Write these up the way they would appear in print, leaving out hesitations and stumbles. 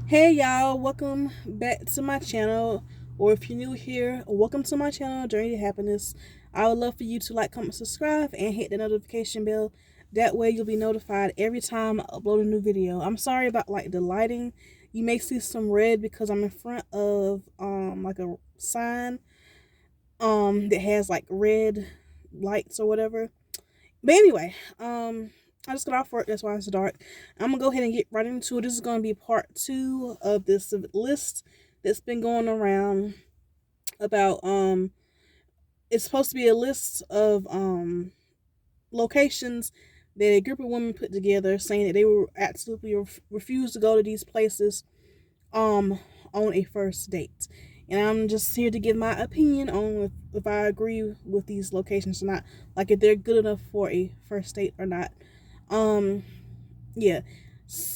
Hey y'all, welcome back to my channel. Or if you're new here, welcome to my channel, Journey to Happiness. I would love for you to like, comment, subscribe, and hit the notification bell. That way you'll be notified every time I upload a new video. I'm sorry about like the lighting. You may see some red because I'm in front of like a sign that has like red lights or whatever. But anyway, I just got off work, that's why it's dark. I'm gonna go ahead and get right into it. This is gonna be part two of this list that's been going around about it's supposed to be a list of locations that a group of women put together saying that they were absolutely refused to go to these places um on a first date. And I'm just here to give my opinion on if I agree with these locations or not, like if they're good enough for a first date or not. Um, yeah.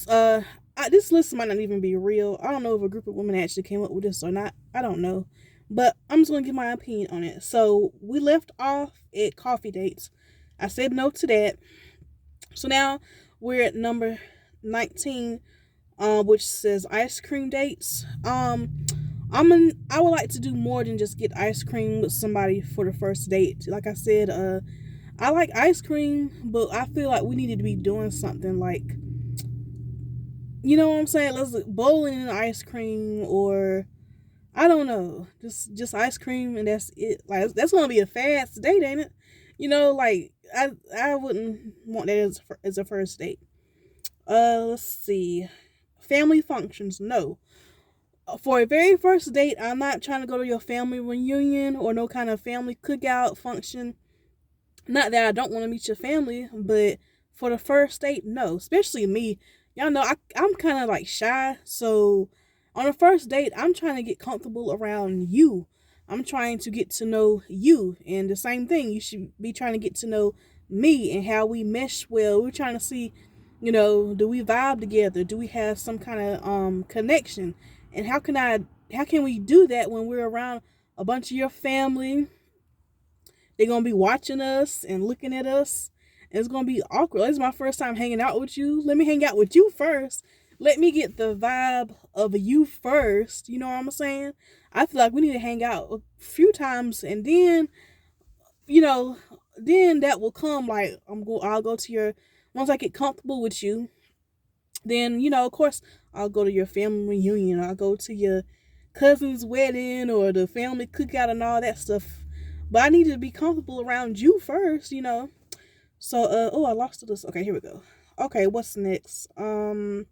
Uh, this list might not even be real. I don't know if a group of women actually came up with this or not. I don't know, but I'm just gonna give my opinion on it. So we left off at coffee dates. I said no to that. So now we're at number 19, which says ice cream dates. I would like to do more than just get ice cream with somebody for the first date. Like I said, I like ice cream, but I feel like we needed to be doing something like, you know what I'm saying? Let's bowling and ice cream, or I don't know, just ice cream and that's it. Like that's gonna be a fast date, ain't it? Like I wouldn't want that as a first date. Let's see, family functions, no. For a very first date, I'm not trying to go to your family reunion or no kind of family cookout function. Not that I don't want to meet your family, but for the first date, no. Especially me. Y'all know I'm kind of like shy. So on a first date, I'm trying to get comfortable around you. I'm trying to get to know you. And the same thing, you should be trying to get to know me and how we mesh well. We're trying to see, do we vibe together? Do we have some kind of connection? And how can we do that when we're around a bunch of your family? They're gonna be watching us and looking at us. And it's gonna be awkward. This is my first time hanging out with you. Let me hang out with you first. Let me get the vibe of you first. You know what I'm saying? I feel like we need to hang out a few times, and then you know, then that will come. Like I'll go to your once I get comfortable with you. Then of course, I'll go to your family reunion. I'll go to your cousin's wedding or the family cookout and all that stuff. But I need to be comfortable around you first. So oh, I lost this. Okay, here we go. Okay, what's next? Movie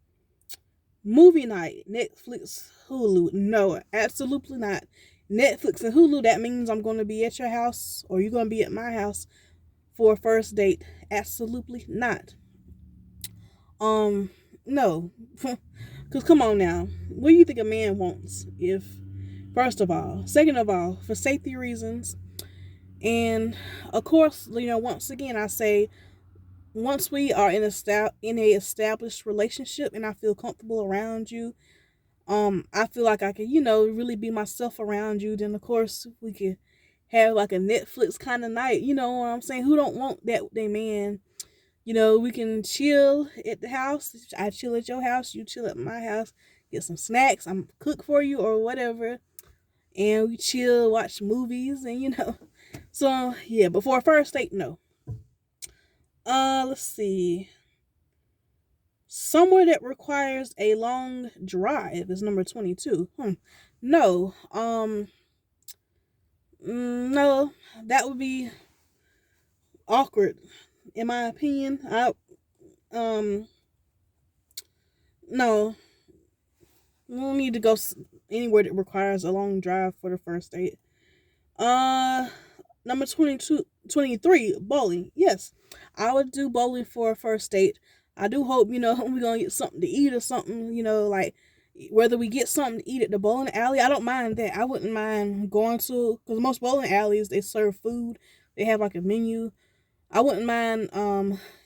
night, Netflix, Hulu. No, absolutely not. Netflix and Hulu, that means I'm going to be at your house or you're going to be at my house for a first date. Absolutely not. Um, no. Cause come on now, what do you think a man wants? If first of all, second of all, for safety reasons, and of course, once again, I say once we are in a established relationship and I feel comfortable around you, I feel like I can, really be myself around you. Then of course we could have like a Netflix kind of night. You know what I'm saying? Who don't want that with their man? We can chill at the house. I chill at your house. You chill at my house. Get some snacks. I'm cook for you or whatever. And we chill, watch movies, and. So yeah, but for a first date, no. Let's see. Somewhere that requires a long drive is number 22. No. No. That would be awkward, in my opinion. Um. No. We don't need to go anywhere that requires a long drive for the first date. Uh, Number 22, 23, bowling. Yes, I would do bowling for a first date. I do hope, we're going to get something to eat or something, like whether we get something to eat at the bowling alley. I don't mind that. I wouldn't mind going to, because most bowling alleys, they serve food. They have like a menu. I wouldn't mind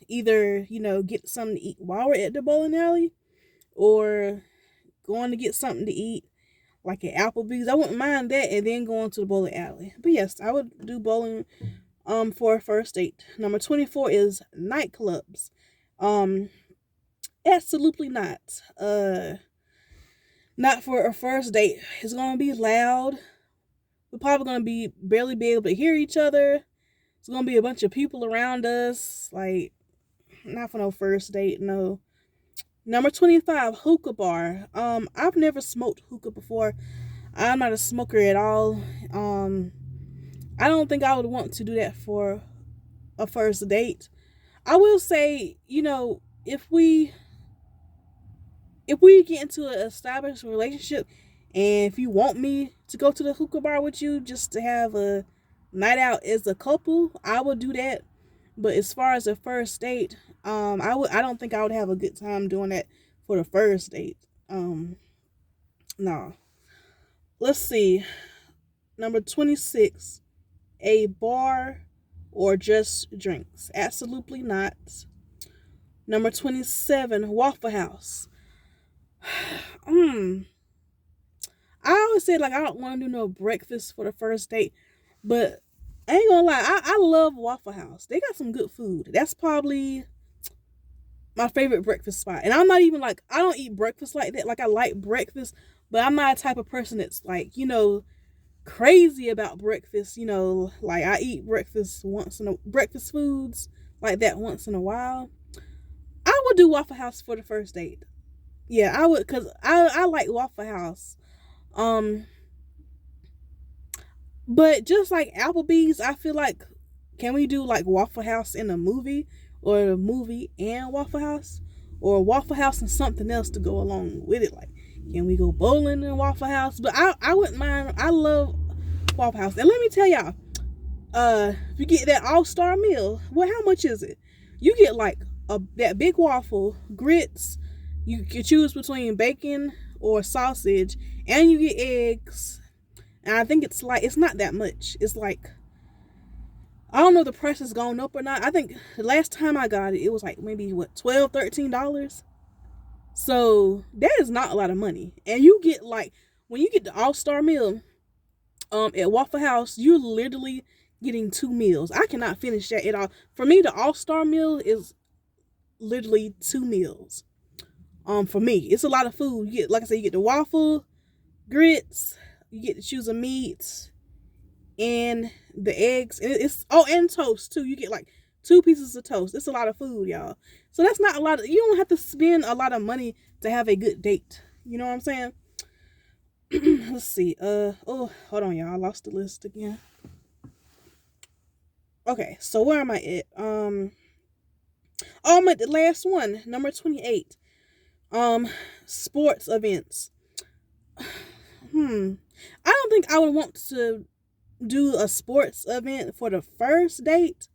either, get something to eat while we're at the bowling alley or going to get something to eat like at Applebee's. I wouldn't mind that, and then going to the bowling alley. But yes, I would do bowling for a first date. Number 24 is nightclubs. Um Absolutely not. Not for a first date. It's gonna be loud. We're probably gonna be barely be able to hear each other. It's gonna be a bunch of people around us. Like, not for no first date, no. Number 25, hookah bar. I've never smoked hookah before. I'm not a smoker at all. I don't think I would want to do that for a first date. I will say, if we get into an established relationship, and if you want me to go to the hookah bar with you just to have a night out as a couple, I would do that. But as far as a first date, I don't think I would have a good time doing that for the first date. No. Let's see. Number 26, a bar or just drinks. Absolutely not. Number 27, Waffle House. I always say, like, I don't want to do no breakfast for the first date, but I ain't gonna lie, I love Waffle House. They got some good food. That's probably my favorite breakfast spot. And I'm not even like, I don't eat breakfast like that. Like, I like breakfast, but I'm not a type of person that's like, crazy about breakfast. Like, I eat breakfast foods like that once in a while. I would do Waffle House for the first date. Yeah, I would, cause I like Waffle House. Um, but just like Applebee's, I feel like, can we do like Waffle House in a movie, or a movie and Waffle House, or Waffle House and something else to go along with it? Like, can we go bowling in Waffle House? But I wouldn't mind. I love Waffle House, and let me tell y'all, if you get that all-star meal, well, how much is it? You get like that big waffle, grits. You can choose between bacon or sausage, and you get eggs. And I think it's not that much. It's like, I don't know if the price has gone up or not. I think the last time I got it, it was like maybe what, $12, $13. So that is not a lot of money. And you get, like, when you get the all-star meal, at Waffle House, you're literally getting 2 meals. I cannot finish that at all. For me, the all-star meal is literally 2 meals. For me, it's a lot of food. You get, like I said, you get the waffle, grits, you get to choose a meat, and the eggs, and and toast too. You get like 2 pieces of toast. It's a lot of food, y'all. So that's not a lot. You don't have to spend a lot of money to have a good date. You know what I'm saying? Let's see. Oh, hold on, y'all. I lost the list again. Okay, so where am I at? I'm at the last one, number 28. Sports events. I don't think I would want to do a sports event for the first date.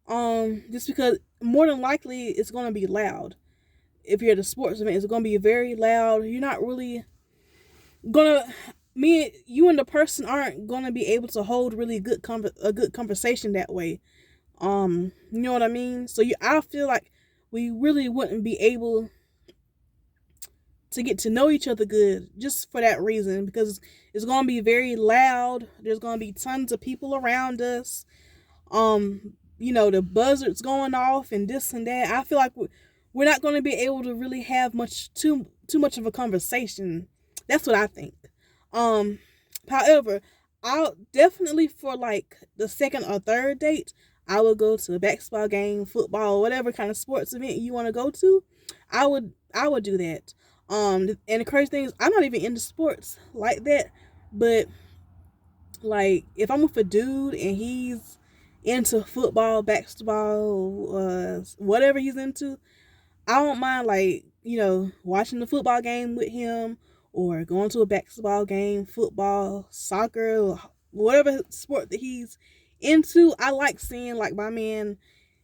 Just because more than likely it's gonna be loud. If you're at a sports event, it's gonna be very loud. You're not really gonna you and the person aren't gonna be able to hold really a good conversation that way. You know what I mean? So I feel like we really wouldn't be able to get to know each other good just for that reason, because it's going to be very loud. There's going to be tons of people around us. The buzzards going off and this and that. I feel like we're not going to be able to really have too much of a conversation. That's what I think. However, I'll definitely, for like the second or third date, I would go to a basketball game, football, whatever kind of sports event you want to go to. I would do that. And the crazy thing is, I'm not even into sports like that, but like, if I'm with a dude and he's into football, basketball, whatever he's into, I don't mind, like, watching the football game with him, or going to a basketball game, football, soccer, whatever sport that he's into. I like seeing, like, my man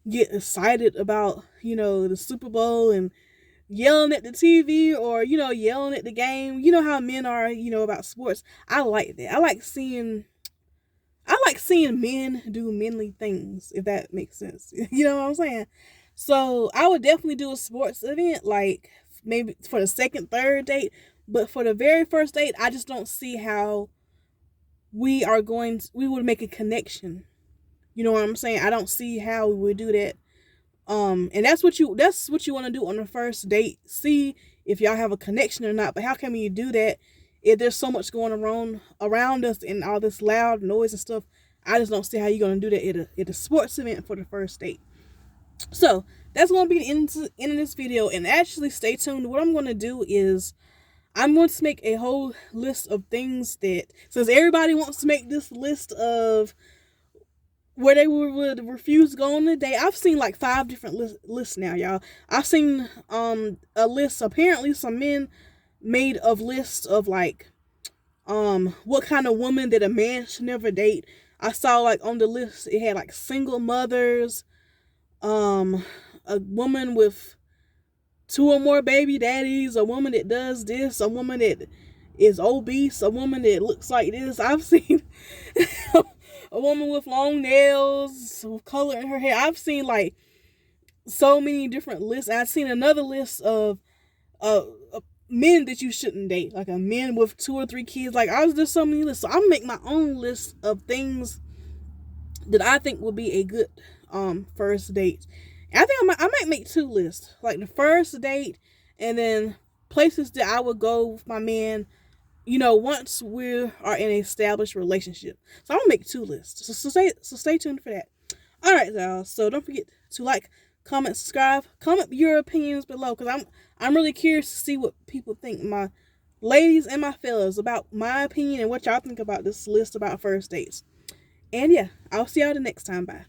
get excited about, the Super Bowl, and yelling at the TV, or, yelling at the game. You know how men are, about sports. I like that. I like seeing men do manly things, if that makes sense. You know what I'm saying? So I would definitely do a sports event, like maybe for the second, third date. But for the very first date, I just don't see how we would make a connection. You know what I'm saying? I don't see how we would do that. And that's what you want to do on the first date. See if y'all have a connection or not. But how can you do that if there's so much going around us and all this loud noise and stuff? I just don't see how you're going to do that at a sports event for the first date. So that's going to be the end of this video. And actually, stay tuned. What I'm going to do is I'm going to make a whole list of things that, since everybody wants to make this list of where they would refuse to go on a date. I've seen like 5 different lists now, y'all. I've seen a list, apparently some men made of lists of like what kind of woman that a man should never date. I saw like on the list it had like single mothers, a woman with 2 or more baby daddies, a woman that does this, a woman that is obese, a woman that looks like this. I've seen a woman with long nails, with color in her hair. I've seen like so many different lists. I've seen another list of men that you shouldn't date, like a men with 2 or 3 kids. Like I was just so many lists. So I'm make my own list of things that I think will be a good first date. And I think I might make 2 lists, like the first date and then places that I would go with my man, you know, once we are in an established relationship. So I'm gonna make 2 lists. So stay tuned for that. All right, y'all. So don't forget to like, comment, subscribe, comment your opinions below, because I'm really curious to see what people think, my ladies and my fellas, about my opinion and what y'all think about this list about first dates. And yeah, I'll see y'all the next time. Bye.